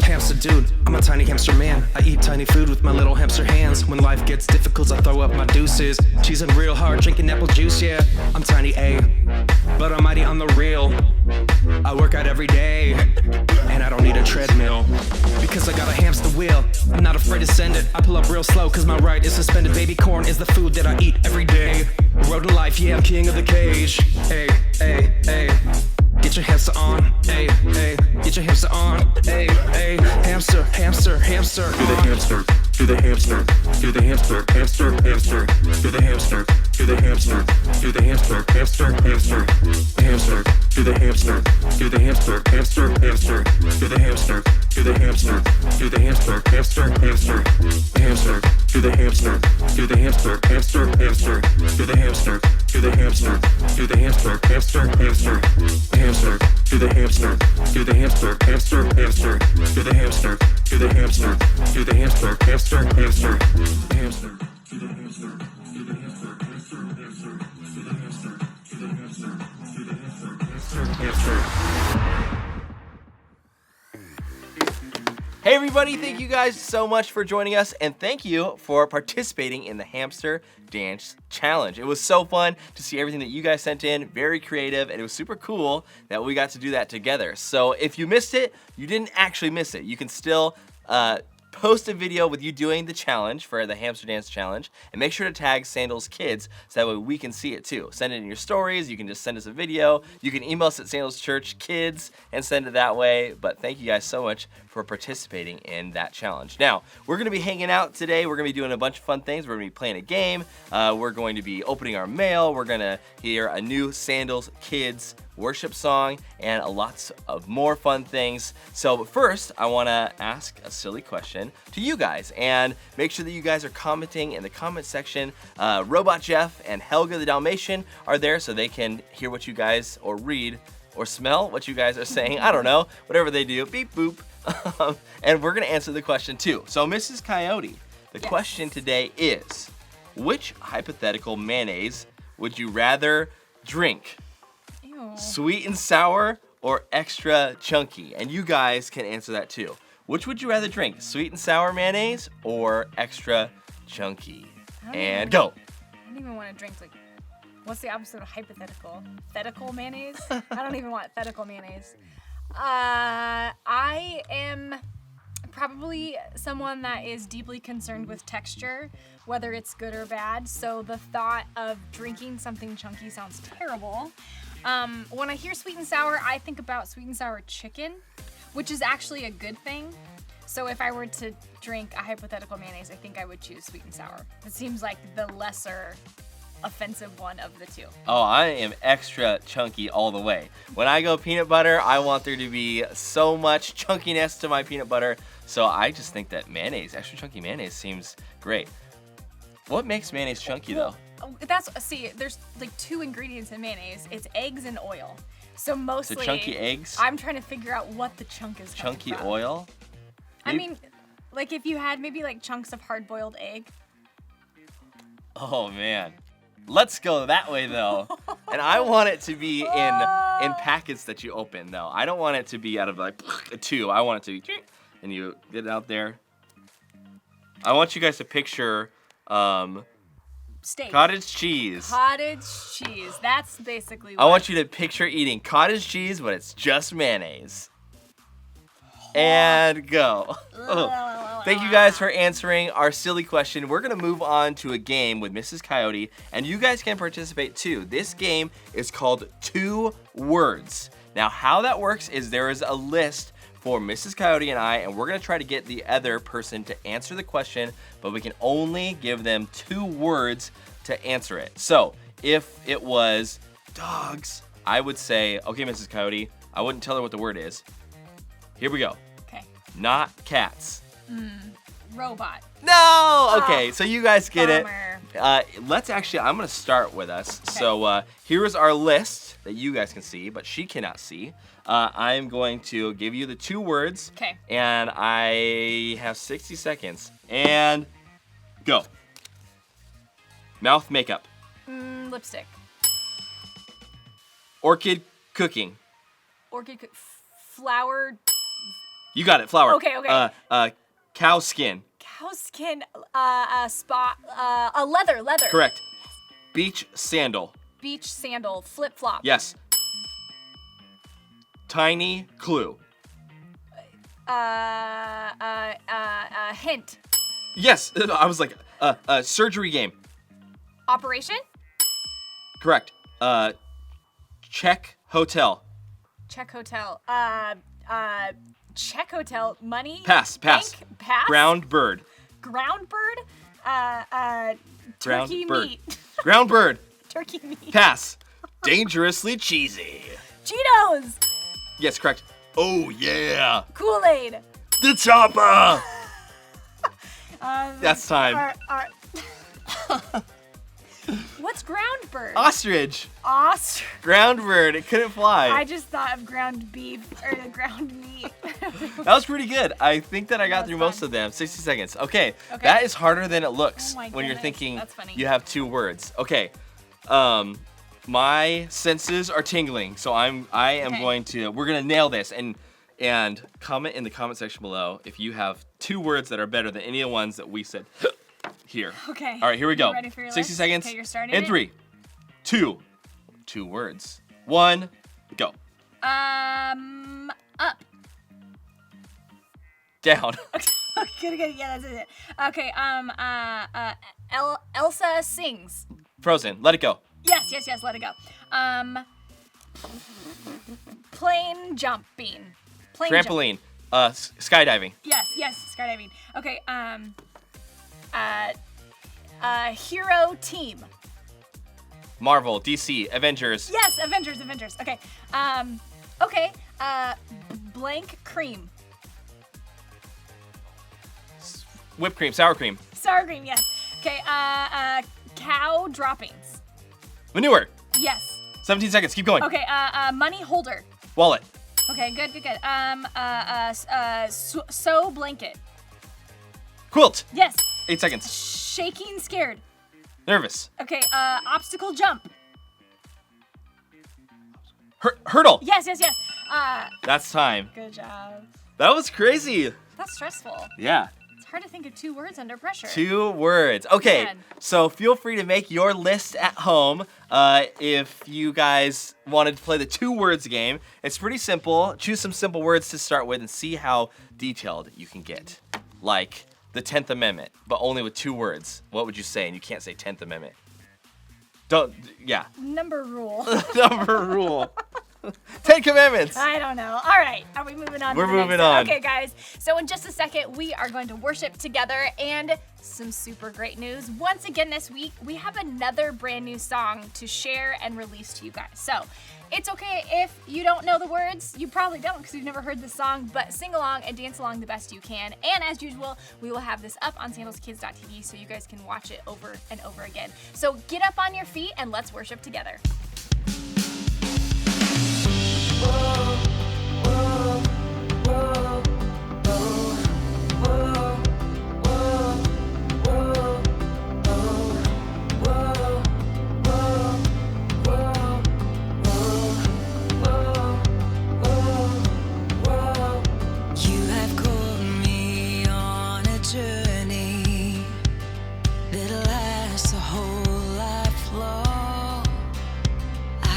Hamster dude, I'm a tiny hamster man. I eat tiny food with my little hamster hands. When life gets difficult, I throw up my deuces. Cheesing real hard, drinking apple juice, yeah. I'm tiny A, but I'm mighty on the real. I work out every day, and I don't need a treadmill, because I got a hamster wheel. I'm not afraid to send it. I pull up real slow, cause my ride is suspended. Baby corn is the food that I eat every day. Road to life, yeah, I'm king of the cage. Hey, hey, hey. Get your hamster on, hey, hey. Get your hamster on, hey, hey. Hamster, hamster, hamster. Do the hamster, do the hamster, do the hamster, hamster, hamster. Do the hamster, do the hamster, do the hamster, hamster, hamster. Hamster, do the hamster, do the hamster, hamster, hamster. Do the hamster, do the hamster, do the hamster, hamster, hamster. Hamster, do the hamster, do the hamster, hamster, hamster. Do the hamster, do the hamster, do the hamster, hamster, hamster. Hamster, do the hamster, do the hamster, hamster, hamster. Do the hamster, do the hamster, do the hamster, hamster, hamster. Hamster, do the hamster, do the hamster, hamster, hamster. Do the hamster, do the hamster, do the hamster, hamster, hamster. Hey everybody, thank you guys so much for joining us, and thank you for participating in the Hamster Dance Challenge. It was so fun to see everything that you guys sent in, very creative, and it was super cool that we got to do that together. So if you missed it, you didn't actually miss it. You can still post a video with you doing the challenge for the Hamster Dance Challenge, and make sure to tag Sandals Kids so that way we can see it too. Send it in your stories, you can just send us a video, you can email us at Sandals Church Kids and send it that way. But thank you guys so much for participating in that challenge. Now, we're gonna be hanging out today, we're gonna be doing a bunch of fun things, we're gonna be playing a game, we're going to be opening our mail, we're gonna hear a new Sandals Kids worship song, and lots of more fun things. So but first, I wanna ask a silly question to you guys, and make sure that you guys are commenting in the comment section. Robot Jeff and Helga the Dalmatian are there, so they can hear what you guys, or read, or smell what you guys are saying. I don't know, whatever they do, beep boop. And we're gonna answer the question too. So Mrs. Coyote, the question today is, which hypothetical mayonnaise would you rather drink? Sweet and sour or extra chunky? And you guys can answer that too. Which would you rather drink? Sweet and sour mayonnaise or extra chunky? And go. I don't even want to drink like What's the opposite of hypothetical? Thetical mayonnaise? I don't even want thetical mayonnaise. I am probably someone that is deeply concerned with texture, whether it's good or bad. So the thought of drinking something chunky sounds terrible. When I hear sweet and sour, I think about sweet and sour chicken, which is actually a good thing. So if I were to drink a hypothetical mayonnaise, I think I would choose sweet and sour. It seems like the lesser offensive one of the two. Oh, I am extra chunky all the way. When I go peanut butter, I want there to be so much chunkiness to my peanut butter. So I just think that mayonnaise, extra chunky mayonnaise seems great. What makes mayonnaise chunky though? There's like 2 ingredients in mayonnaise. It's eggs and oil. So mostly So chunky eggs? I'm trying to figure out what the chunk is coming Chunky from. oil? I mean, like if you had maybe like chunks of hard-boiled egg. Oh man. Let's go that way though. And I want it to be in packets that you open though. I don't want it to be out of like a tube. I want it to be and you get it out there. I want you guys to picture Steak. cottage cheese. Cottage cheese. That's basically what I want you to picture eating cottage cheese, but it's just mayonnaise. And go. Thank you guys for answering our silly question. We're gonna move on to a game with Mrs. Coyote, and you guys can participate too. This game is called 2 Words. Now, how that works is there is a list for Mrs. Coyote and I, and we're gonna try to get the other person to answer the question, but we can only give them 2 words to answer it. So, if it was dogs, I would say, okay, Mrs. Coyote, I wouldn't tell her what the word is. Here we go. Okay. Not cats. Robot. No! Okay, so you guys get Bummer. it. Let's actually, I'm gonna start with us. Okay. So here is our list that you guys can see, but she cannot see. I'm going to give you the 2 words. Okay. And I have 60 seconds. And go. Mouth makeup. Lipstick. Orchid cooking. Flour. You got it, flour. Okay. Cow skin. Cow skin. Leather. Correct. Beach sandal. Beach sandal. Flip flop. Yes. Tiny clue. Hint. Yes, I was like, surgery game. Operation. Correct. Check hotel. Check hotel. Check hotel. Money. Pass. Bank? Pass. Ground bird. Ground bird. Ground Turkey bird. meat. Ground bird. Turkey meat. Pass. Dangerously cheesy. Cheetos. Yes, correct. Oh yeah. Kool-Aid. The chopper. That's time. What's ground bird? Ostrich. Ostrich. Ground bird. It couldn't fly. I just thought of ground beef or the ground meat. That was pretty good. I think that I got That through was most fun. of them. 60 seconds. Okay. Okay. That is harder than it looks Oh my when you're goodness. thinking That's funny. you have 2 words. Okay. My senses are tingling, so I am Okay. going to. We're gonna nail this and comment in the comment section below if you have 2 words that are better than any of the ones that we said here. Okay. All right, here we go. You ready for your 60 list? seconds. Okay, you're starting In it? 3, 2 words. 1, go. Up. Down. Good. Yeah, that's it. Okay. Elsa sings. Frozen. Let it go. Yes. Let it go. Plane jumping. Plane jump. Trampoline. Skydiving. Yes. Skydiving. Okay. Hero team. Marvel. DC. Avengers. Yes, Avengers. Okay. Okay. Blank cream. Whipped cream. Sour cream. Sour cream. Yes. Okay. Cow droppings. Manure. Yes. 17 seconds. Keep going. Okay. Money holder. Wallet. Okay. Good. Sew blanket. Quilt. Yes. 8 seconds. Shaking scared. Nervous. Okay. Obstacle jump. Hurdle. Yes. That's time. Good job. That was crazy. That's stressful. Yeah. It's hard to think of 2 words under pressure. 2 words. Okay, Man. so feel free to make your list at home. if you guys wanted to play the 2 words game, it's pretty simple. Choose some simple words to start with and see how detailed you can get. Like the 10th Amendment, but only with 2 words. What would you say? And you can't say 10th Amendment. Number rule. Number rule. 10 Commandments. I don't know. All right. Are we moving on? We're to the moving next on. Okay, guys. So in just a second, we are going to worship together, and some super great news. Once again this week, we have another brand new song to share and release to you guys. So it's okay if you don't know the words. You probably don't because you've never heard the song, but sing along and dance along the best you can. And as usual, we will have this up on sandalskids.tv so you guys can watch it over and over again. So get up on your feet and let's worship together.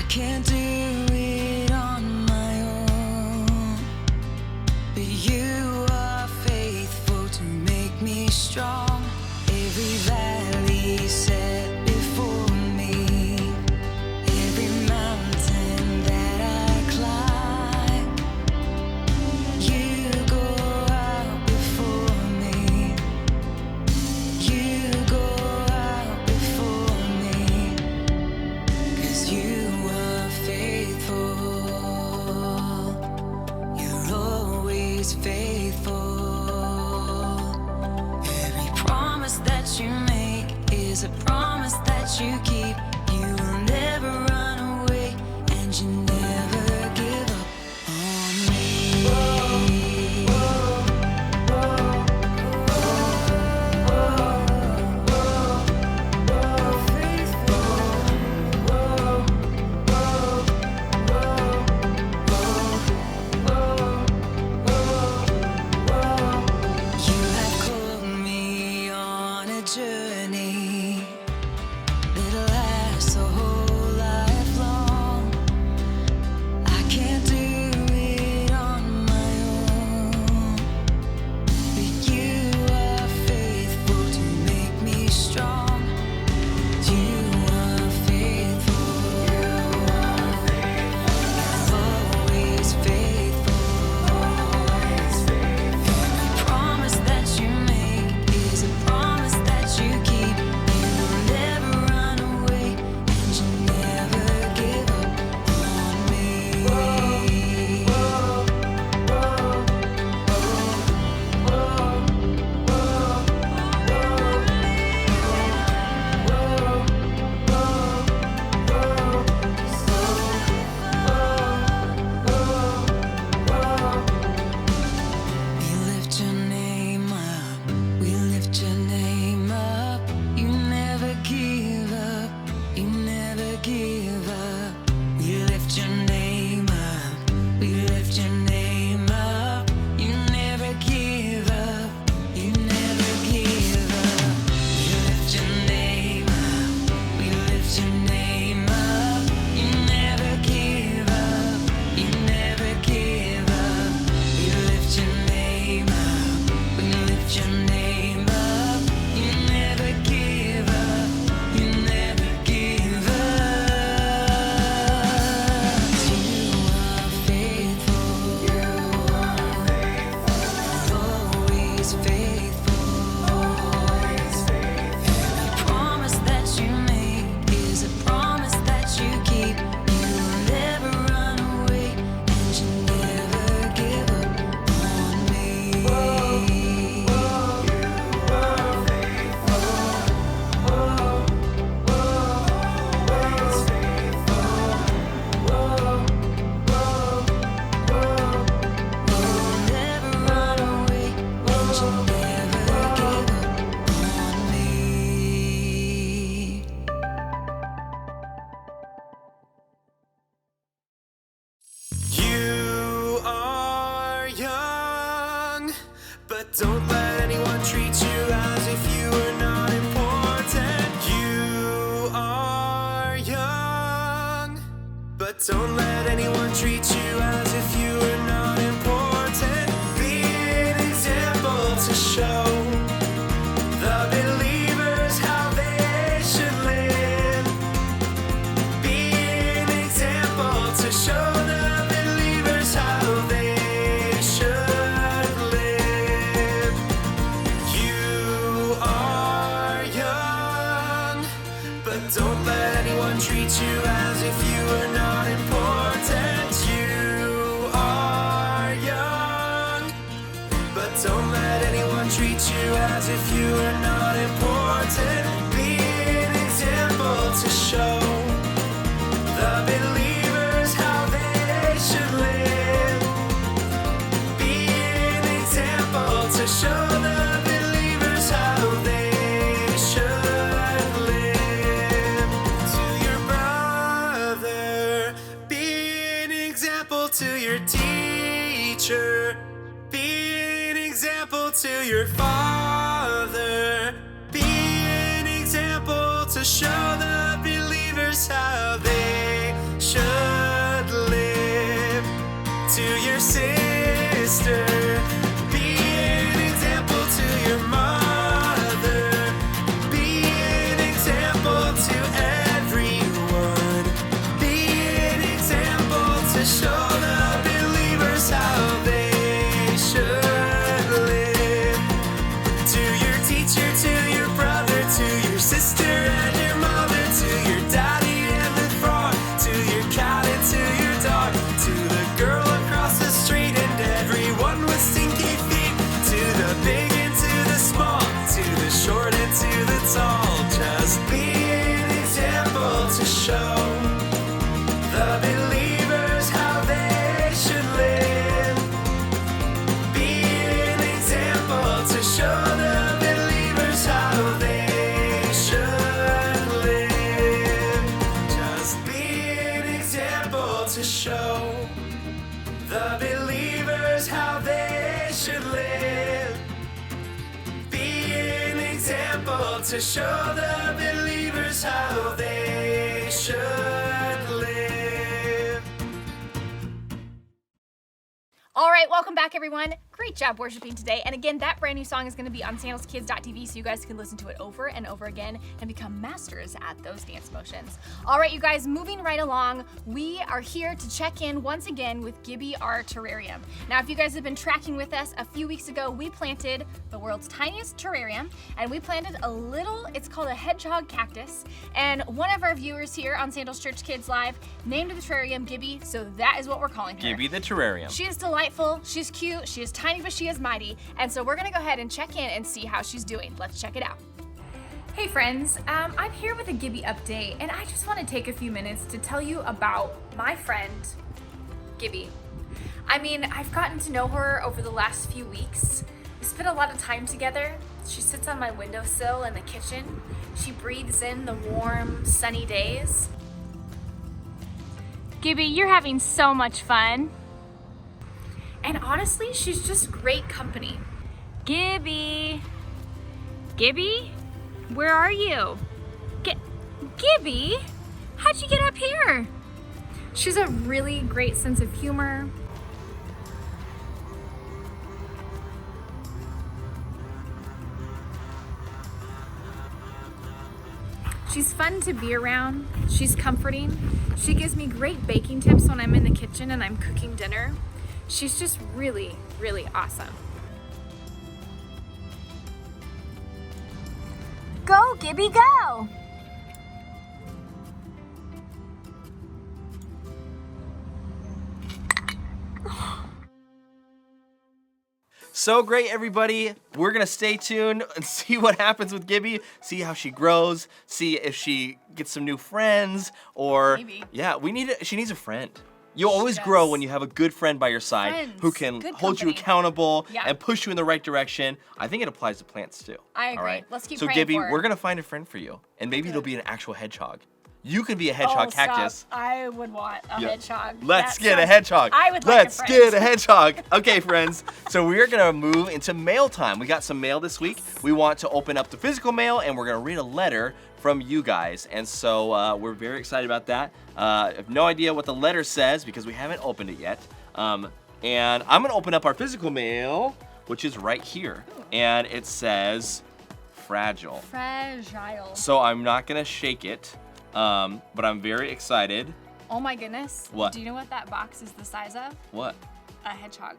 Can't do it on my own, but you are faithful to make me strong. Every valley set before me, every mountain that I climb, you go out before me, you go out before me, 'cause you faithful, you're always faithful. Every promise that you make is a promise that you keep. You will never run away, and you never give up on me. Journey that'll last don't let anyone treat you as if you are not important. Be an example to show the believers how they should live. Be an example to show the believers how they should live. You are young, but don't let anyone treat you as if you are not important. You are young, but don't let anyone treat you as if you are not important. Be an example to show the believers how they should live. Be an example to show the believers how they should live. To your brother, be an example to your teacher. Be an example to your father. Be an example to show the believers how they should live. To your sister, be an example to your mother. Be an example to everyone. Be an example to show the believers how they should live. To your teacher, to your brother, to your sister and your mother, to your daddy and the frog, to your cat and to your dog, to the girl across the street and everyone with stinky feet, to the big and to the small, to the short and to the tall. Just be an example to show the believers how they should live. Be an example to show the believers how they should live. Just be an example to show the believers how they should live. Be an example to show the believers how they should live. All right, welcome back, everyone. Great job worshiping today. And again, that brand new song is going to be on sandalskids.tv, so you guys can listen to it over and over again and become masters at those dance motions. All right, you guys, moving right along, we are here to check in once again with Gibby, our terrarium. Now, if you guys have been tracking with us, a few weeks ago, we planted the world's tiniest terrarium, and we planted a little, it's called a hedgehog cactus, and one of our viewers here on Sandals Church Kids Live named the terrarium Gibby, so that is what we're calling her. Gibby the terrarium. She is delightful, she's cute, she is tiny, but she is mighty. And so we're gonna go ahead and check in and see how she's doing. Let's check it out. Hey friends, I'm here with a Gibby update, and I just want to take a few minutes to tell you about my friend, Gibby. I mean, I've gotten to know her over the last few weeks. We spent a lot of time together. She sits on my windowsill in the kitchen. She breathes in the warm, sunny days. Gibby, you're having so much fun. And honestly, she's just great company. Gibby. Gibby? Where are you? Gibby? How'd you get up here? She's a really great sense of humor. She's fun to be around. She's comforting. She gives me great baking tips when I'm in the kitchen and I'm cooking dinner. She's just really, really awesome. Go, Gibby, go! So great, everybody. We're gonna stay tuned and see what happens with Gibby, see how she grows, see if she gets some new friends, or Maybe. yeah, she needs a friend. You'll always grow does. when you have a good friend by your side Friends, who can good hold you company. accountable Yeah. and push you in the right direction. I think it applies to plants too. I agree. All right? Let's keep so praying Gibby, for her. we're gonna find a friend for you, and maybe it'll be an actual hedgehog. You could be a hedgehog cactus. Stop. I would want a Yeah. hedgehog. Let's That get a sounds- hedgehog. I would like Let's a friend. get a hedgehog. Okay, friends. So we're gonna move into mail time. We got some mail this week. We want to open up the physical mail, and we're gonna read a letter from you guys. And so we're very excited about that. I have no idea what the letter says because we haven't opened it yet. And I'm going to open up our physical mail, which is right here. And it says fragile. Fragile. So I'm not going to shake it, but I'm very excited. Oh my goodness. What? Do you know what that box is the size of? What? A hedgehog.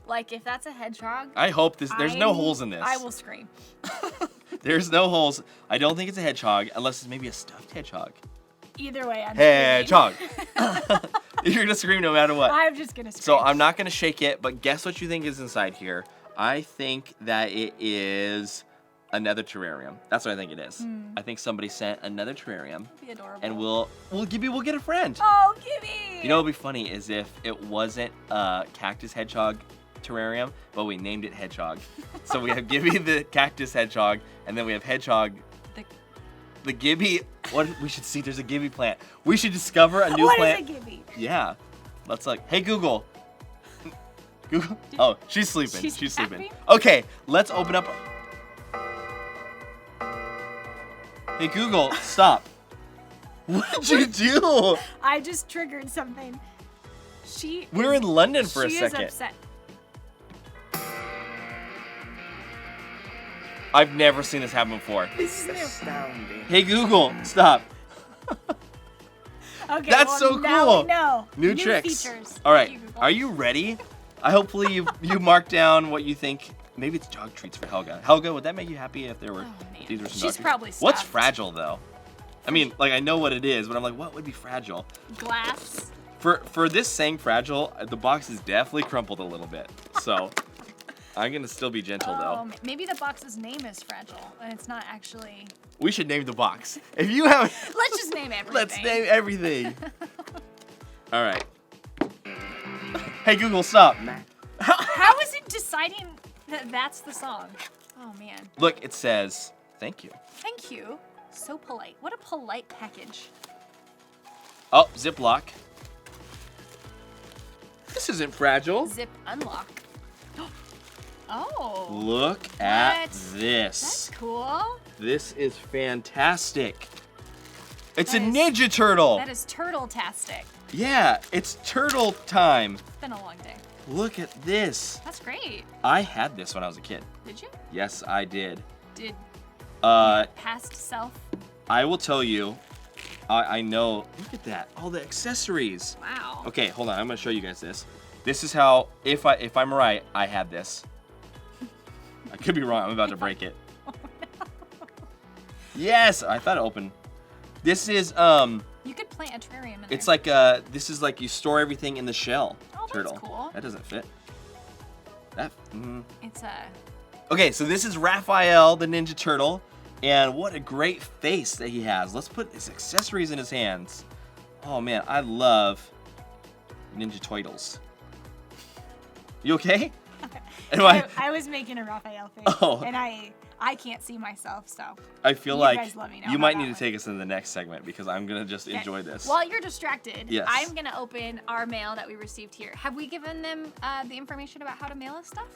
Like, if that's a hedgehog, I hope there's no holes in this. I will scream. There's no holes. I don't think it's a hedgehog, unless it's maybe a stuffed hedgehog. Either way, I'm Hedgehog. You're gonna scream no matter what. I'm just gonna scream. So I'm not gonna shake it, but guess what you think is inside here? I think that it is another terrarium. That's what I think it is. I think somebody sent another terrarium. That'd be adorable. And we'll get a friend. Oh, Gibby! You know what would be funny is if it wasn't a cactus hedgehog terrarium, but we named it Hedgehog. So we have Gibby the cactus hedgehog, and then we have Hedgehog the Gibby. What we should see? There's a Gibby plant. We should discover a new plant. What is a Gibby? Yeah. Let's hey Google. Google. Oh, she's sleeping. She's sleeping. napping? Okay, let's open up. Hey Google, stop. What did you do? I just triggered something. We're in London for a second. She is upset. I've never seen this happen before. This is new. Astounding. Hey Google, stop. Okay, That's so now cool. we know. New tricks. Features. All right, Thank you, Google. are you ready? Hopefully you mark down what you think. Maybe it's dog treats for Helga. Helga, would that make you happy if there were these were some dog She's treats? probably What's stuffed. fragile though? I mean, like I know what it is, but I'm like, what would be fragile? Glass. For this saying fragile, the box is definitely crumpled a little bit. So I'm gonna still be gentle though. Maybe the box's name is Fragile, and it's not actually. We should name the box. If you have, Let's just name everything. let's name everything. All right. Hey Google, stop. How is it deciding that that's the song? Oh man. Look, it says thank you. Thank you. So polite. What a polite package. Oh, Ziploc. This isn't fragile. Zip unlock. Oh. Look at What? this. That's cool. This is fantastic. It's That a is- Ninja Turtle. That is turtle-tastic. Yeah, it's turtle time. It's been a long day. Look at this. That's great. I had this when I was a kid. Did you? Yes, I did. Did past self? I will tell you, I know. Look at that, all the accessories. Wow. Okay, hold on. I'm gonna show you guys this. This is how, if I'm right, I had this. I could be wrong. I'm about to break it. Yes, I thought it opened. This is You could plant a terrarium in there. It's like this is like you store everything in the shell. Oh, that's turtle. cool. That doesn't fit. That. It's a. Okay, so this is Raphael, the Ninja Turtle, and what a great face that he has. Let's put his accessories in his hands. Oh man, I love Ninja Turtles. You okay? I was making a Raphael face. Oh. And I can't see myself, so. I feel You like guys let me know you how might that need to went. take us in the next segment because I'm gonna just Okay. enjoy this. While you're distracted, Yes. I'm gonna open our mail that we received here. Have we given them the information about how to mail us stuff?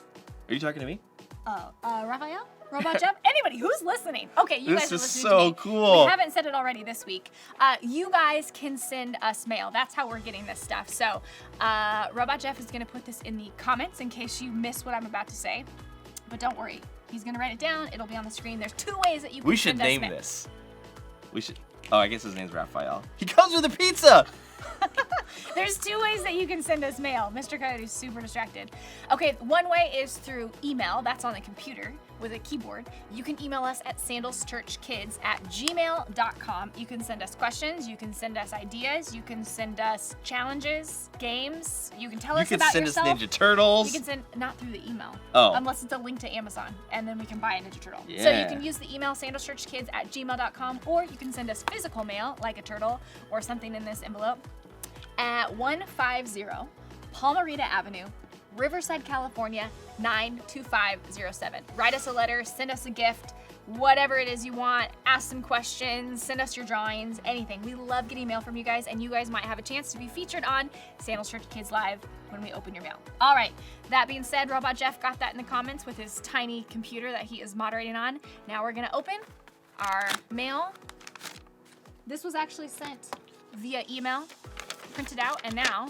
Are you talking to me? Oh, Raphael? Robot Jeff? Anybody who's listening? Okay, you This guys are is listening so to me. cool. We haven't said it already this week. You guys can send us mail. That's how we're getting this stuff. So, Robot Jeff is gonna put this in the comments in case you miss what I'm about to say. But don't worry, he's gonna write it down. It'll be on the screen. There's 2 ways that you can We should send us name mail. this. We should. Oh, I guess his name's Raphael. He comes with a pizza. There's 2 ways that you can send us mail. Mr. Coyote's super distracted. Okay, one way is through email. That's on the computer with a keyboard. You can email us at sandalschurchkids@gmail.com. You can send us questions. You can send us ideas. You can send us challenges, games. You can tell You us can about send yourself. us Ninja Turtles. You can send, not through the email. Oh. Unless it's a link to Amazon, and then we can buy a Ninja Turtle. So you Yeah. can use the email sandalschurchkids@gmail.com, or you can send us physical mail, like a turtle or something in this envelope, at 150 Palmerita Avenue, Riverside, California, 92507. Write us a letter, send us a gift, whatever it is you want, ask some questions, send us your drawings, anything. We love getting mail from you guys, and you guys might have a chance to be featured on Sandals Church Kids Live when we open your mail. All right, that being said, Robot Jeff got that in the comments with his tiny computer that he is moderating on. Now we're gonna open our mail. This was actually sent via email, printed out, and now.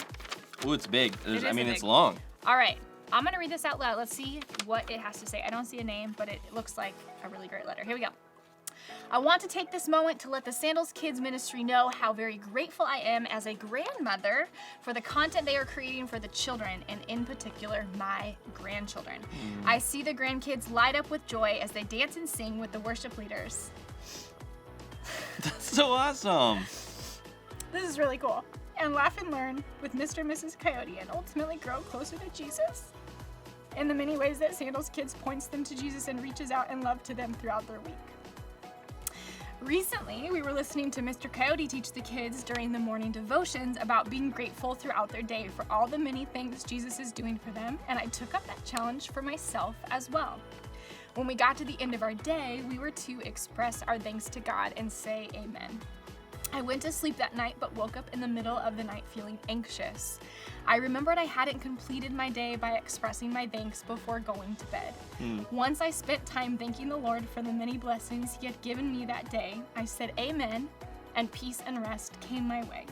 Ooh, it's big. It I mean, is it's big. long. All right, I'm gonna read this out loud. Let's see what it has to say. I don't see a name, but it looks like a really great letter. Here we go. I want to take this moment to let the Sandals Kids Ministry know how very grateful I am as a grandmother for the content they are creating for the children, and in particular, my grandchildren. I see the grandkids light up with joy as they dance and sing with the worship leaders. That's so awesome. This is really cool. And laugh and learn with Mr. and Mrs. Coyote and ultimately grow closer to Jesus in the many ways that Sandals Kids points them to Jesus and reaches out in love to them throughout their week. Recently, we were listening to Mr. Coyote teach the kids during the morning devotions about being grateful throughout their day for all the many things Jesus is doing for them, and I took up that challenge for myself as well. When we got to the end of our day, we were to express our thanks to God and say amen. I went to sleep that night but woke up in the middle of the night feeling anxious. I remembered I hadn't completed my day by expressing my thanks before going to bed. Once I spent time thanking the Lord for the many blessings He had given me that day, I said amen, and peace and rest came my way.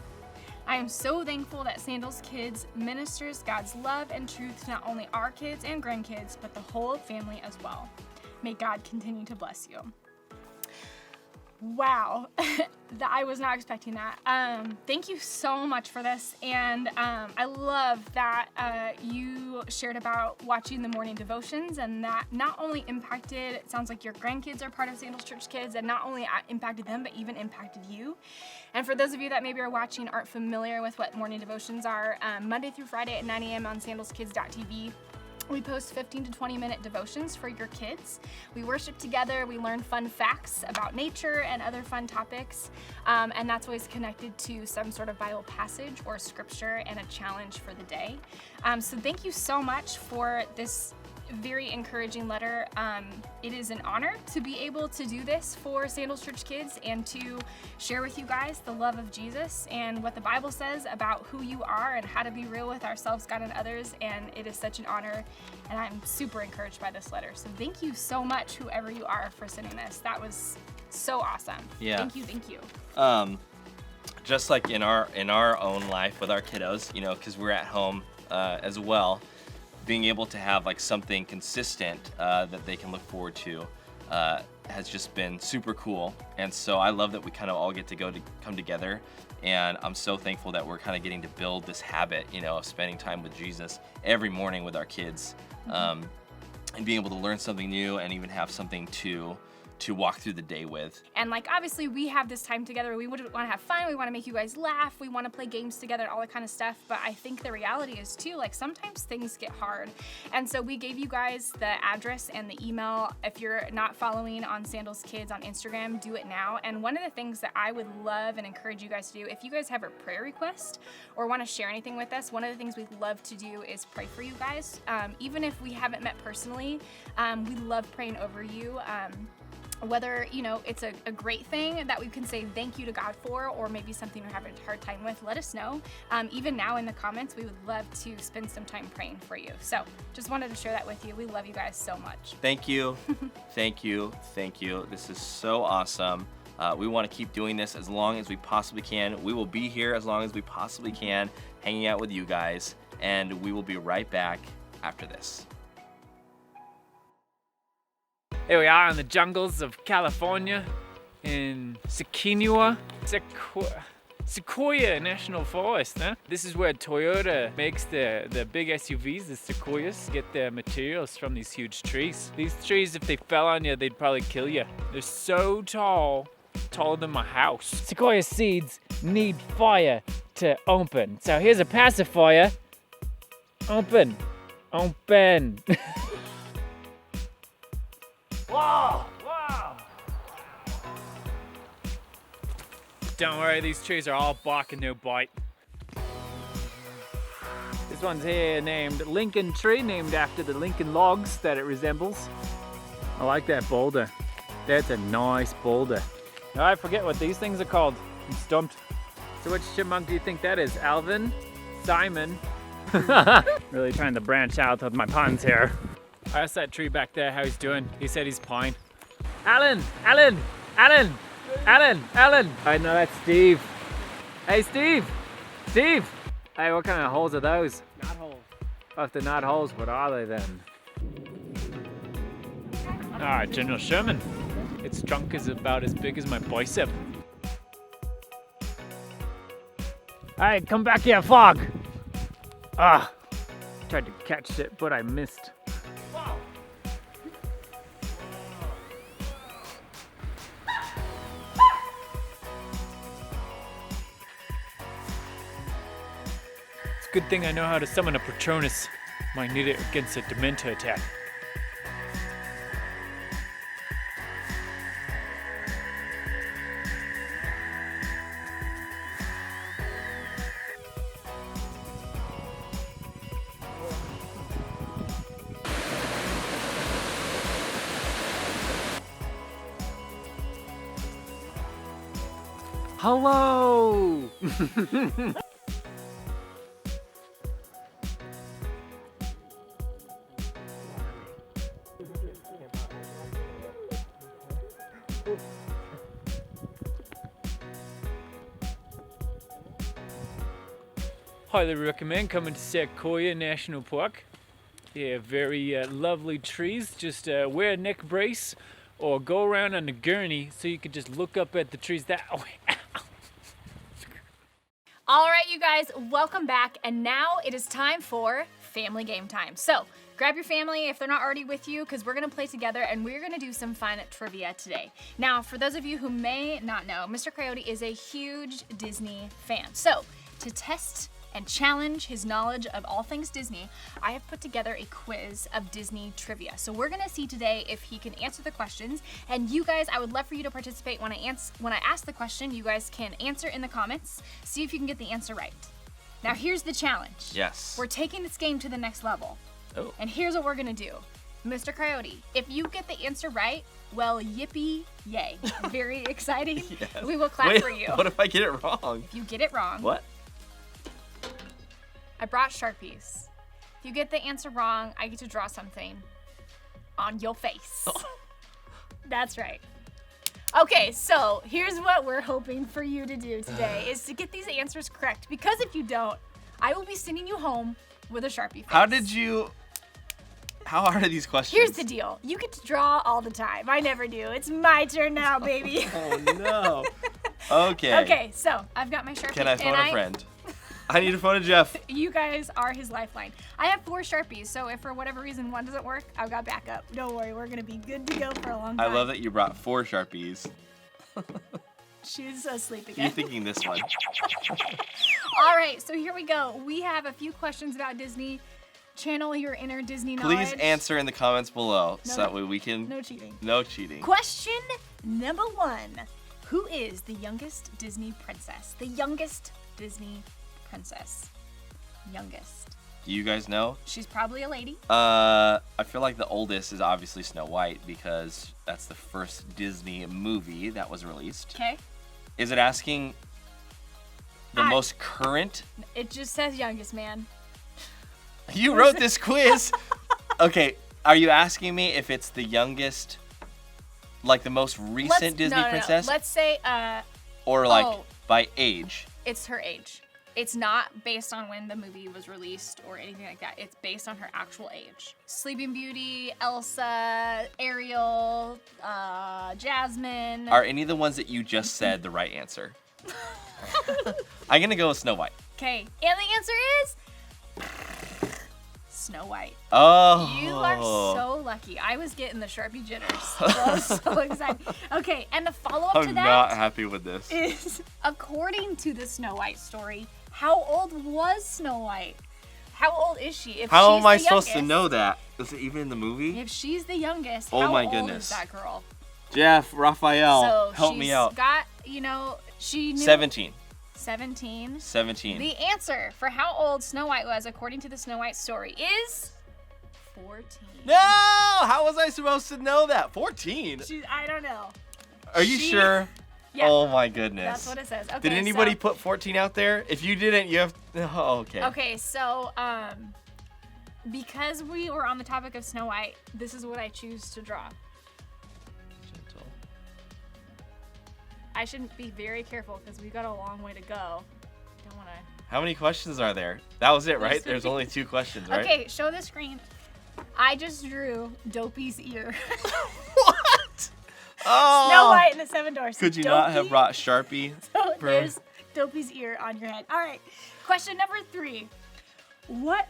I am so thankful that Sandals Kids ministers God's love and truth to not only our kids and grandkids, but the whole family as well. May God continue to bless you. Wow, I was not expecting that. Thank you so much for this, and I love that you shared about watching the morning devotions, and that not only impacted, it sounds like your grandkids are part of Sandals Church Kids, and not only impacted them, but even impacted you. And for those of you that maybe are watching aren't familiar with what morning devotions are, Monday through Friday at 9 a.m. on sandalskids.tv. We post 15 to 20 minute devotions for your kids. We worship together, we learn fun facts about nature and other fun topics, and that's always connected to some sort of Bible passage or scripture and a challenge for the day. So thank you so much for this very encouraging letter. It is an honor to be able to do this for Sandals Church Kids and to share with you guys the love of Jesus and what the Bible says about who you are and how to be real with ourselves, God, and others. And it is such an honor, and I'm super encouraged by this letter. So thank you so much, whoever you are, for sending this. That was so awesome. Yeah. Thank you. Just like in our own life with our kiddos, you know, because we're at home as well. Being able to have like something consistent that they can look forward to has just been super cool. And so I love that we kind of all get to come together, and I'm so thankful that we're kind of getting to build this habit, you know, of spending time with Jesus every morning with our kids, and being able to learn something new and even have something to walk through the day with. And like, obviously we have this time together. We want to have fun. We want to make you guys laugh. We want to play games together, all that kind of stuff. But I think the reality is too, like sometimes things get hard. And so we gave you guys the address and the email. If you're not following on Sandals Kids on Instagram, do it now. And one of the things that I would love and encourage you guys to do, if you guys have a prayer request or want to share anything with us, one of the things we'd love to do is pray for you guys. Even if we haven't met personally, we love praying over you. Whether, you know, it's a great thing that we can say thank you to God for, or maybe something you're having a hard time with, let us know. Even now in the comments, we would love to spend some time praying for you. So just wanted to share that with you. We love you guys so much. Thank you. Thank you. This is so awesome. We want to keep doing this as long as we possibly can. We will be here as long as we possibly can, hanging out with you guys, and we will be right back after this. Here we are in the jungles of California in Sequoia National Forest. Huh? This is where Toyota makes the big SUVs, the Sequoias, get their materials from these huge trees. These trees, if they fell on you, they'd probably kill you. They're so tall, taller than my house. Sequoia seeds need fire to open. So here's a pacifier. Open. Whoa! Don't worry, these trees are all bark and no bite. This one's here named Lincoln Tree, named after the Lincoln logs that it resembles. I like that boulder. That's a nice boulder. Now I forget what these things are called. I'm stumped. So which chipmunk do you think that is? Alvin? Simon? Really trying to branch out with my puns here. I asked that tree back there how he's doing. He said he's fine. Alan! Alan! Alan! I know that's Steve. Hey, Steve! Steve! Hey, what kind of holes are those? Knot holes. Oh, if they're not holes, what are they then? Ah, General Sherman. Its trunk is about as big as my bicep. Hey, come back here, Fog! Ah! Tried to catch it, but I missed. It's a good thing I know how to summon a Patronus. Might need it against a Dementor attack. Hello! Highly recommend coming to Sequoia National Park. Yeah, very lovely trees. Just wear a neck brace or go around on a gurney so you can just look up at the trees that way. All right, you guys, welcome back. And now it is time for family game time. So grab your family if they're not already with you, because we're gonna play together and we're gonna do some fun trivia today. Now, for those of you who may not know, Mr. Coyote is a huge Disney fan. So to test and challenge his knowledge of all things Disney, I have put together a quiz of Disney trivia. So we're gonna see today if he can answer the questions. And you guys, I would love for you to participate when I ask the question. You guys can answer in the comments, see if you can get the answer right. Now here's the challenge. Yes. We're taking this game to the next level. Oh. And here's what we're gonna do. Mr. Coyote, if you get the answer right, well, yippee yay. Very exciting. Yes. We will clap Wait, for you. What if I get it wrong? If you get it wrong, What? I brought Sharpies. If you get the answer wrong, I get to draw something on your face. That's right. Okay, so here's what we're hoping for you to do today is to get these answers correct. Because if you don't, I will be sending you home with a Sharpie face. How hard are these questions? Here's the deal. You get to draw all the time. I never do. It's my turn now, baby. Oh no. Okay. Okay, so I've got my Sharpie. Can I phone a friend? I need to phone a Jeff. You guys are his lifeline. I have 4 Sharpies, so if for whatever reason one doesn't work, I've got backup. Don't worry, we're gonna be good to go for a long time. I love that you brought 4 Sharpies. She's asleep again. You're thinking this one. All right, so here we go. We have a few questions about Disney. Channel your inner Disney knowledge. Please answer in the comments below No, so that way we can. No cheating. No cheating. Question number 1. Who is the youngest Disney princess? The youngest Disney princess. Youngest. Do you guys know? She's probably a lady. I feel like the oldest is obviously Snow White because that's the first Disney movie that was released. Okay. Is it asking the most current? It just says youngest, man. You wrote this quiz. Okay, are you asking me if it's the youngest, like the most recent Disney princess? No. Let's say, or like by age? It's her age. It's not based on when the movie was released or anything like that. It's based on her actual age. Sleeping Beauty, Elsa, Ariel, Jasmine. Are any of the ones that you just said the right answer? I'm gonna go with Snow White. Okay, and the answer is Snow White. Oh. You are so lucky. I was getting the Sharpie jitters. I was so excited. Okay, and the follow-up to I'm that not happy with this. is, according to the Snow White story, how old was Snow White? How old is she? How she's am I the supposed to youngest? know that? Is it even in the movie? If she's the youngest, Oh how my old goodness. is that girl? Jeff, Raphael, So help she's me out. got, she knew 17. 17. 17. The answer for how old Snow White was, according to the Snow White story, is 14. No! How was I supposed to know that? 14? I don't know. Are you sure? Yeah. Oh my goodness. That's what it says. Okay, Did anybody so, put 14 out there? If you didn't, you have. Oh, okay. Okay, so because we were on the topic of Snow White, this is what I choose to draw. Gentle. I should be very careful because we got a long way to go. Don't want to. How many questions are there? That was it, right? There's There's only 2 questions, right? Okay, show the screen. I just drew Dopey's ear. What? Oh. Snow White and the Seven Dwarfs. Could you not have brought Sharpie? So for- there's Dopey's ear on your head. All right. Question number 3. What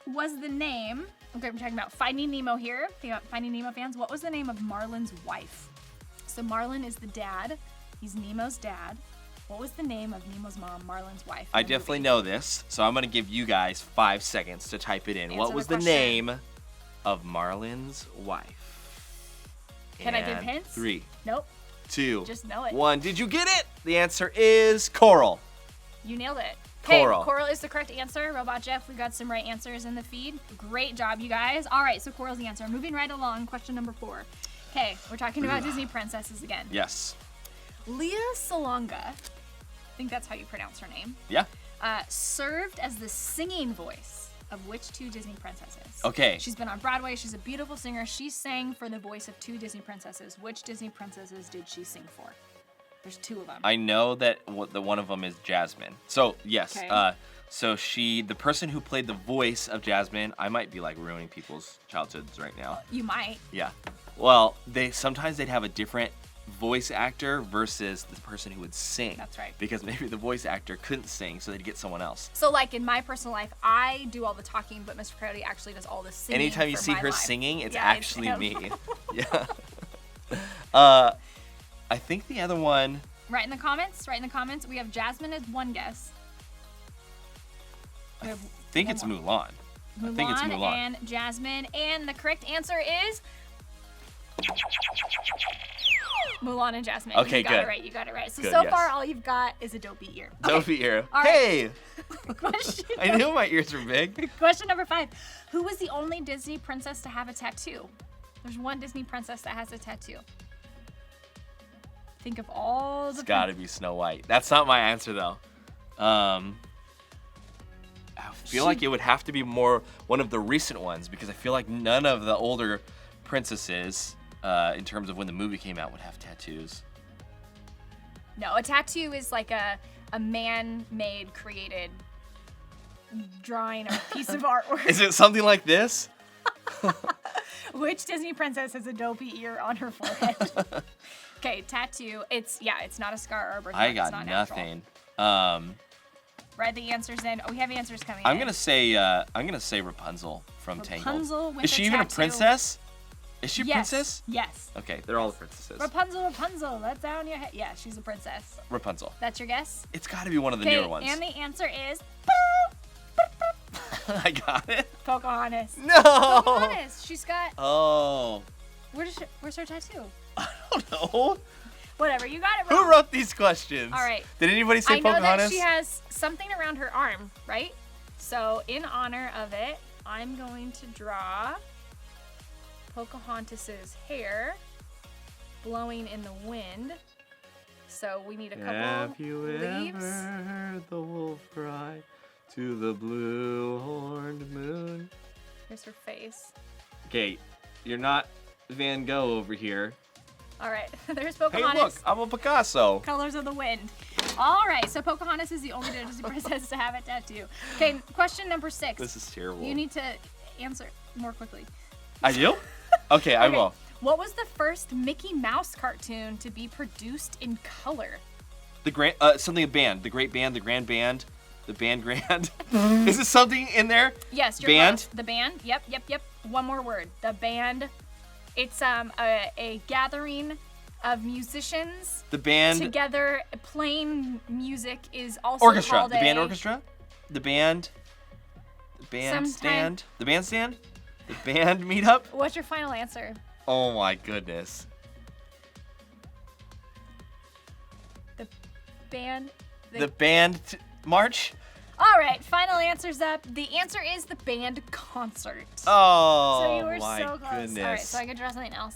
was the name? Okay, we're talking about Finding Nemo here. Think about Finding Nemo fans. What was the name of Marlin's wife? So Marlin is the dad. He's Nemo's dad. What was the name of Nemo's mom, Marlin's wife? I definitely know this, so I'm going to give you guys 5 seconds to type it in. Answer What was the the question. name of Marlin's wife? Can I give And hints? 3, Nope. 2, Just know it. 1. Did you get it? The answer is Coral. You nailed it. Okay, Coral. Coral is the correct answer. Robot Jeff, we got some right answers in the feed. Great job, you guys. All right, so Coral's the answer. Moving right along, question number 4. Okay, we're talking about Disney princesses again. Yes. Leah Salonga, I think that's how you pronounce her name, Yeah. served as the singing voice of which 2 Disney princesses? Okay. She's been on Broadway. She's a beautiful singer. She sang for the voice of 2 Disney princesses. Which Disney princesses did she sing for? There's 2 of them. I know that the one of them is Jasmine. So, yes. Okay. So the person who played the voice of Jasmine, I might be like ruining people's childhoods right now. You might. Yeah. Well, sometimes they'd have a different voice actor versus the person who would sing. That's right. Because maybe the voice actor couldn't sing, so they'd get someone else. So, like in my personal life, I do all the talking, but Mr. Coyote actually does all the singing. Anytime you for see my her life. singing, it's Yeah, actually him. me. Yeah. I think the other one. Write in the comments. Write in the comments. We have Jasmine as one guess. We I have think one it's more. Mulan. I think it's Mulan. and Jasmine, and the correct answer is Mulan and Jasmine. Okay, you got good. it right. You got it right. So Good, so yes. far, all you've got is a dopey ear. Okay. Dopey ear. All right. Hey! Question. I knew my ears were big. Question number 5. Who was the only Disney princess to have a tattoo? There's one Disney princess that has a tattoo. Think of all the. It's gotta be Snow White. That's not my answer though. I feel like it would have to be more one of the recent ones because I feel like none of the older princesses, in terms of when the movie came out, would have tattoos. No, a tattoo is like a man-made, created drawing or piece of artwork. Is it something like this? Which Disney princess has a dopey ear on her forehead? Okay, tattoo. It's not a scar or a birthmark. I It's got not natural. nothing. Write the answers in. Oh, we have answers coming I'm in. gonna say Rapunzel from Rapunzel Tangled. with Is a she even a tattoo. princess? Is she a Yes. princess? Yes. Okay, they're all the princesses. Rapunzel, let down your head. Yeah, she's a princess. Rapunzel. That's your guess? It's got to be one of the Okay, newer ones. and the answer is I got it. Pocahontas. No. Pocahontas. She's got. Oh, Where's her tattoo? I don't know. Whatever. You got it wrong. Who wrote these questions? All right. Did anybody say I know Pocahontas? that she has something around her arm, right? So in honor of it, I'm going to draw Pocahontas's hair blowing in the wind. So we need a couple Have you leaves. ever heard the wolf cry to the blue horned moon? Here's her face. Okay, you're not Van Gogh over here. All right, there's Hey, Pocahontas. look, I'm a Picasso. Colors of the Wind. All right, so Pocahontas is the only Disney princess to have a tattoo. Okay, question number 6. This is terrible. You need to answer more quickly. I do? Okay, I will. What was the first Mickey Mouse cartoon to be produced in color? The grand, something a band, the great band, the grand band, the band grand. Is this something in there? Yes, you're Band? close. The band. Yep. One more word. The band. It's a gathering of musicians The band together playing music is also orchestra. called The band a- orchestra. The band. The bandstand. Sometime- The bandstand. The band meetup. What's your final answer? Oh my goodness. The band. The band march. All right, final answer's up. The answer is the band concert. Oh So you were my so close. goodness. All right, so I can draw something else.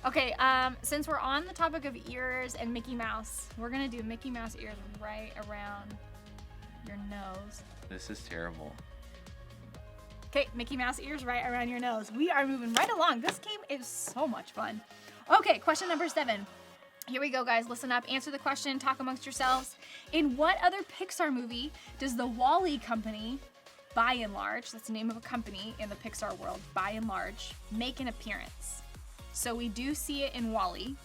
Okay, since we're on the topic of ears and Mickey Mouse, we're gonna do Mickey Mouse ears right around your nose. This is terrible. Okay, Mickey Mouse ears right around your nose. We are moving right along. This game is so much fun. Okay, question number 7. Here we go, guys. Listen up. Answer the question. Talk amongst yourselves. In what other Pixar movie does the Wall-E company, by and large, that's the name of a company in the Pixar world, by and large, make an appearance? So we do see it in Wall-E.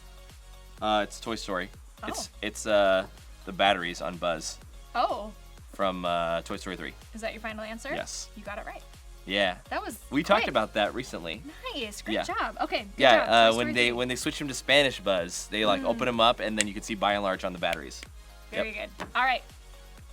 It's Toy Story. Oh. It's the batteries on Buzz Oh, from Toy Story 3. is that your final answer? Yes. You got it right. Yeah. That was We talked quick. about that recently. Nice. Great Yeah. job. Okay. Good Yeah, job. Toy Story when 3. they switched him to Spanish Buzz, they like open him up and then you could see by and large on the batteries. Very good. All right.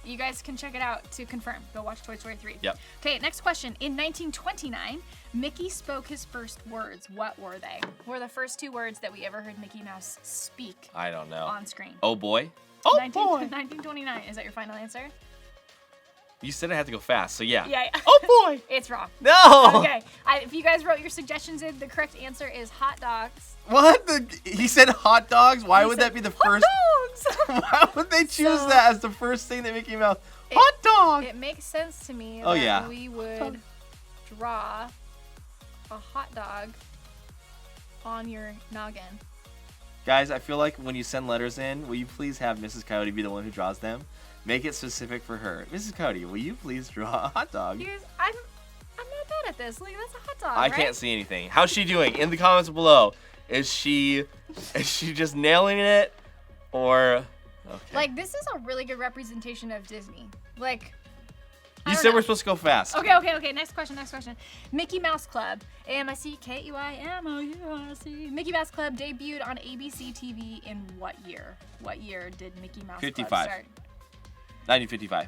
You guys can check it out to confirm. Go watch Toy Story 3. Yep. Okay, next question. In 1929, Mickey spoke his first words. What were they? What were the first 2 words that we ever heard Mickey Mouse speak I don't know. on screen? Oh boy. 1929. Is that your final answer? You said I had to go fast, so yeah. Yeah. Oh boy. It's wrong. No. Okay. If you guys wrote your suggestions in, the correct answer is hot dogs. What? He said hot dogs? Why He would said, that be the "Hot first? dogs!" Why would they choose So- that as the first thing that Mickey Mouse? Hot dog. It makes sense to me Oh, that yeah. we would draw a hot dog on your noggin. Guys, I feel like when you send letters in, will you please have Mrs. Coyote be the one who draws them? Make it specific for her. Mrs. Coyote, will you please draw a hot dog? I'm not bad at this. Look, that's a hot dog. I right? can't see anything. How's she doing? In the comments below. Is she just nailing it? Or okay. Like, this is a really good representation of Disney. Like, I You don't said know. we're supposed to go fast. Okay. Next question. Mickey Mouse Club. AMICKEYMOUSE. Mickey Mouse Club debuted on ABC TV in what year? What year did Mickey Mouse 55. Club start? 1955.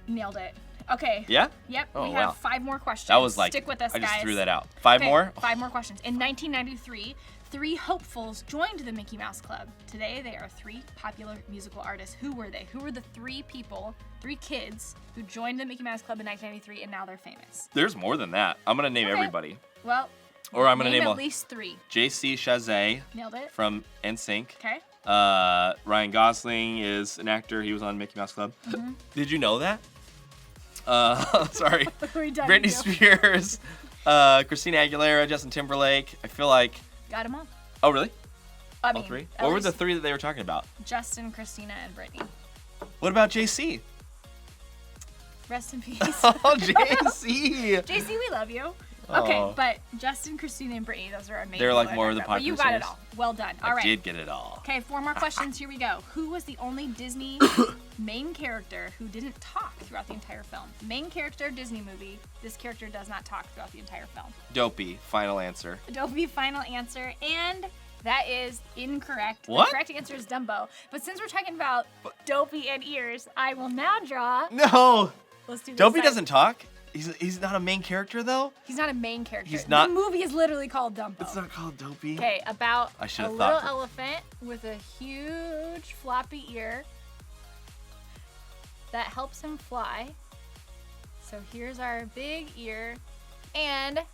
Nailed it. Okay. Yeah? Yep. Oh, we have wow. 5 more questions. That was like, Stick with us, I just guys. threw that out. 5 Okay, more? 5 more questions. In 1993, 3 hopefuls joined the Mickey Mouse Club. Today, they are 3 popular musical artists. Who were they? Who were the 3 people, 3 kids who joined the Mickey Mouse Club in 1993 and now they're famous? There's more than that. I'm going to name Okay. everybody. Well, Or I'm going to name at least 3. JC Chazé Nailed it. from NSYNC. Okay. Ryan Gosling is an actor. He was on Mickey Mouse Club. Did you know that? Sorry. We're done. Britney Go. Spears, Christina Aguilera, Justin Timberlake. I feel like. Got them all. Oh, really? I All mean, 3? at What were the least 3 that they were talking about? Justin, Christina, and Britney. What about JC? Rest in peace. Oh, JC. JC, we love you. Okay, Oh. but Justin, Christina, and Britney, those are amazing. They're like who I more of heard the about. But you popular got it singers. all. Well done. All I right. did get it all. Okay, 4 more questions. Here we go. Who was the only Disney main character who didn't talk throughout the entire film? Main character, Disney movie. This character does not talk throughout the entire film. Dopey. Final answer. Adobe final answer, and that is incorrect. What? The correct answer is Dumbo. But since we're talking about Dopey and ears, I will now draw. No. Let's do this. Dopey side. doesn't talk. He's not a main character though. He's not a main character. He's not- The movie is literally called Dumbo. It's not called Dopey. Okay, about I a should've little thought for- elephant with a huge floppy ear that helps him fly. So here's our big ear. And if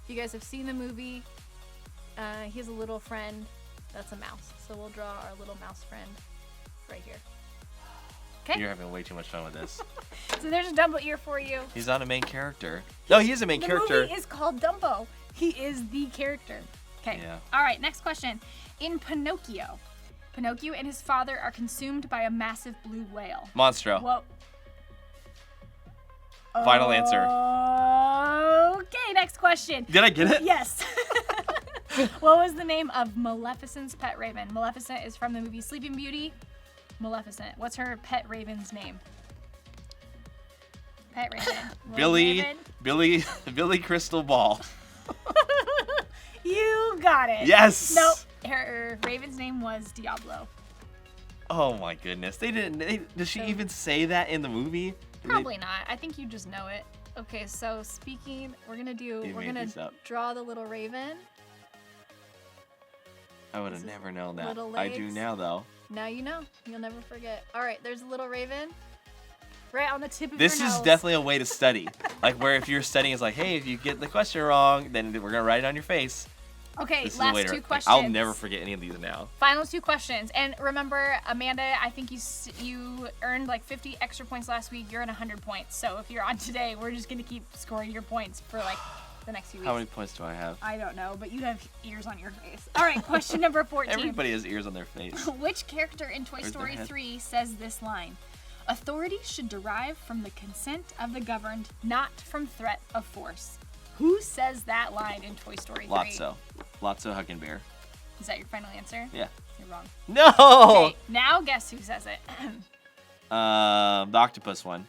you guys have seen the movie, he has a little friend that's a mouse. So we'll draw our little mouse friend right here. Okay, You're having way too much fun with this. so there's a Dumbo ear for you. He's not a main character. No, he is a main The character. movie is called Dumbo. He is the character. Okay. Yeah. All right, next question. In Pinocchio, Pinocchio and his father are consumed by a massive blue whale. Monstro. Whoa. Final answer. Okay, next question. Did I get it? Yes. What was the name of Maleficent's pet raven? Maleficent is from the movie Sleeping Beauty. Maleficent. What's her pet raven's name? Pet raven. Little raven. Billy Crystal Ball. You got it. Yes. Nope. Her raven's name was Diablo. Oh my goodness. Does she even say that in the movie? Probably not. I think you just know it. Okay, so speaking, we're gonna made these up. draw the little raven. I would have This is never known that. little I do legs. now though. Now you know. You'll never forget. All right, there's a little raven. Right on the tip of This your is nose. definitely a way to study. Like where if you're studying, it's like, hey, if you get the question wrong, then we're gonna write it on your face. Okay, This is the way last to. 2 questions. I'll never forget any of these now. Final 2 questions. And remember, Amanda, I think you earned like 50 extra points last week. You're at 100 points. So if you're on today, we're just gonna keep scoring your points for like the next few weeks. How many points do I have? I don't know, but you'd have ears on your face. All right, question number 14. Everybody has ears on their face. Which character in Toy Where's their Story head? 3 says this line? Authority should derive from the consent of the governed, not from threat of force. Who says that line in Toy Story 3? Lotso. Lotso Huckenbear. Is that your final answer? Yeah. You're wrong. No! Okay, now guess who says it. The octopus one.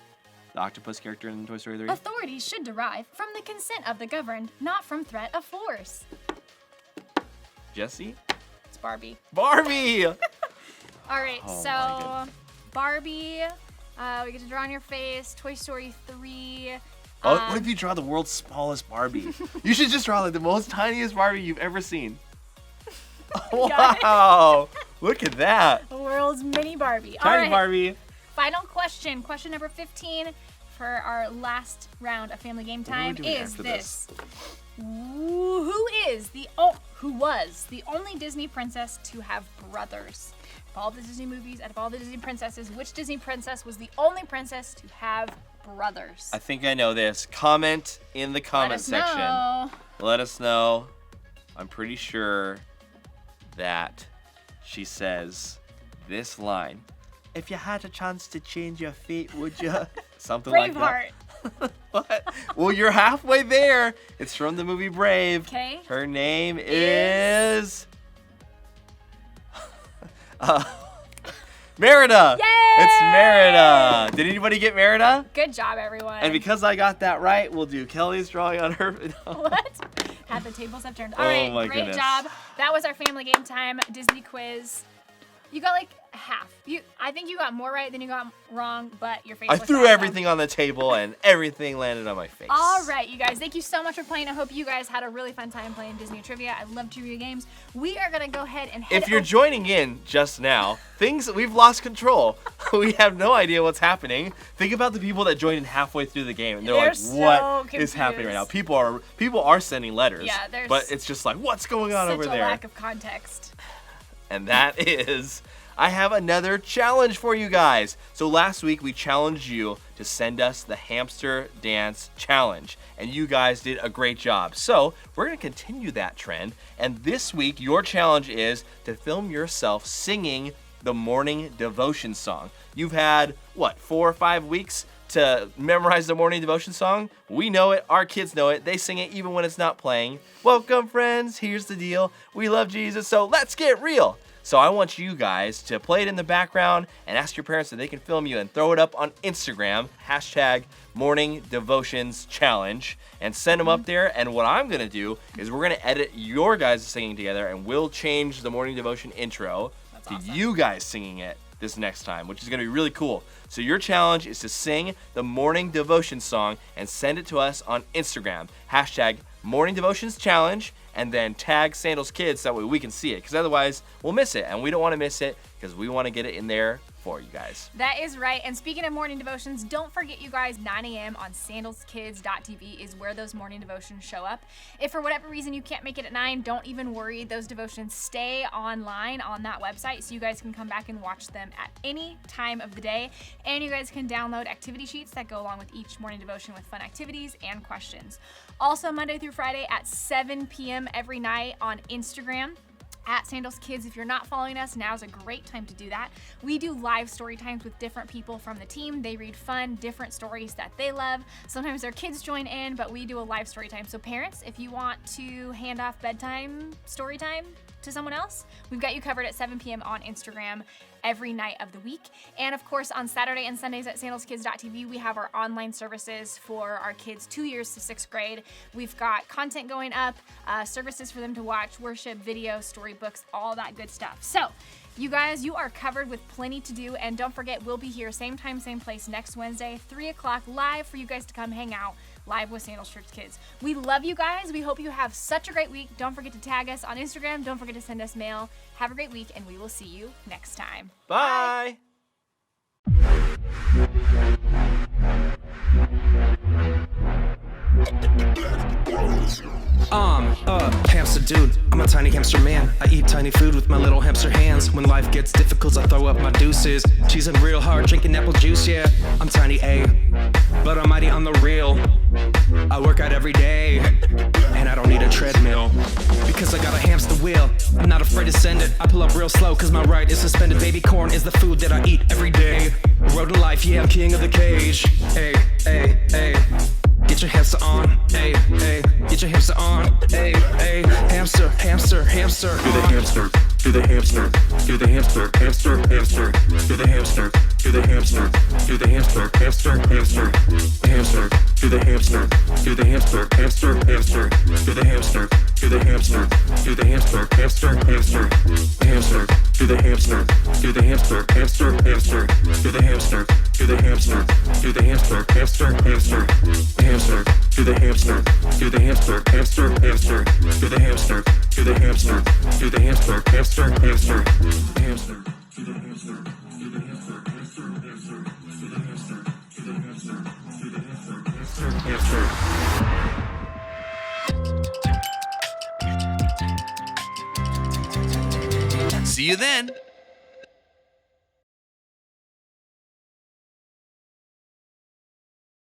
The octopus character in Toy Story 3? Authority should derive from the consent of the governed, not from threat of force. Jesse? It's Barbie. Barbie! All right, Oh my so Barbie, we get to draw on your face. Toy Story 3. Oh, what if you draw the world's smallest Barbie? You should just draw like the most tiniest Barbie you've ever seen. Got it. Wow! Look at that. The world's mini Barbie. All Tiny right. Barbie. Final question. Question number 15 for our last round of Family Game What are we Time doing is after this. Who was the only Disney princess to have brothers? Of all the Disney movies, out of all the Disney princesses, which Disney princess was the only princess to have brothers? I think I know this. Comment in the comment section. Know. Let us know. I'm pretty sure that she says this line. If you had a chance to change your fate, would you? Something like that. Braveheart. What? Well, you're halfway there. It's from the movie Brave. Okay. Her name is... Merida. Yay! It's Merida. Did anybody get Merida? Good job, everyone. And because I got that right, we'll do Kelly's drawing on her. What? Had the tables have turned. All Oh right, my great goodness. job. That was our Family Game Time Disney quiz. You got like half. I think you got more right than you got wrong, but your face I looks threw awesome. everything on the table and everything landed on my face. All right, you guys. Thank you so much for playing. I hope you guys had a really fun time playing Disney Trivia. I love trivia games. We are going to go ahead and head If you're over- joining in just now, we've lost control. We have no idea what's happening. Think about the people that joined in halfway through the game and they're like, so what is happening right now? confused. People are sending letters. Yeah, there's but it's just like, what's going on such over a there? lack of context. And that is, I have another challenge for you guys. So last week we challenged you to send us the hamster dance challenge, and you guys did a great job. So we're gonna continue that trend, and this week your challenge is to film yourself singing the morning devotion song. You've had, 4 or 5 weeks to memorize the morning devotion song? We know it, our kids know it, they sing it even when it's not playing. Welcome friends, here's the deal, we love Jesus, so let's get real. So I want you guys to play it in the background and ask your parents if they can film you and throw it up on Instagram, #MorningDevationsChallenge, and send them up there. And what I'm gonna do is we're gonna edit your guys singing together and we'll change the morning devotion intro to you guys singing it this next time, which is gonna be really cool. So your challenge is to sing the morning devotion song and send it to us on Instagram, #MorningDevationsChallenge, and then tag Sandals Kids so that way we can see it, because otherwise we'll miss it, and we don't want to miss it because we want to get it in there for you guys. That is right. And speaking of morning devotions, don't forget, you guys, 9 a.m. on sandalskids.tv is where those morning devotions show up. If for whatever reason you can't make it at 9, don't even worry. Those devotions stay online on that website, so you guys can come back and watch them at any time of the day. And you guys can download activity sheets that go along with each morning devotion with fun activities and questions. Also, Monday through Friday at 7 p.m. every night on Instagram, @Sandals Kids. If you're not following us, now's a great time to do that. We do live story times with different people from the team. They read fun, different stories that they love. Sometimes their kids join in, but we do a live story time. So parents, if you want to hand off bedtime story time to someone else, we've got you covered at 7 p.m. on Instagram every night of the week. And of course, on Saturday and Sundays at sandalskids.tv, we have our online services for our kids 2 years to 6th grade. We've got content going up, services for them to watch, worship, video, storybooks, all that good stuff. So you guys, you are covered with plenty to do. And don't forget, we'll be here same time, same place next Wednesday, 3 o'clock live for you guys to come hang out live with Sandals Church Kids. We love you guys. We hope you have such a great week. Don't forget to tag us on Instagram. Don't forget to send us mail. Have a great week, and we will see you next time. Bye. Hamster dude, I'm a tiny hamster man. I eat tiny food with my little hamster hands. When life gets difficult, I throw up my deuces. Cheesing real hard, drinking apple juice, yeah. I'm tiny A, but I'm mighty on the real. I work out every day, and I don't need a treadmill, because I got a hamster wheel. I'm not afraid to send it. I pull up real slow, cause my ride is suspended. Baby corn is the food that I eat every day. Road to life, yeah, I'm king of the cage. Hey, hey, hey. Get your hamster on, hey, hey. Get your hamster on, hey, hey. Hamster, hamster, hamster. Do the hamster, do the hamster, do the hamster, hamster, hamster. Do the hamster, do the hamster, do the hamster, hamster, hamster. Hamster, do the hamster, do the hamster, hamster, hamster. Do the hamster, do the hamster, do the hamster, hamster, hamster. Hamster, do the hamster, do the hamster, hamster, hamster. Do the hamster, do the hamster, do the hamster, hamster, hamster. Hamster, do the hamster, do the hamster, hamster, hamster. Do the hamster, do the hamster, do the hamster, hamster, hamster. Hamster, do the hamster, do the hamster, hamster, hamster. Do the hamster, do the hamster, do the hamster, hamster, hamster. See you then.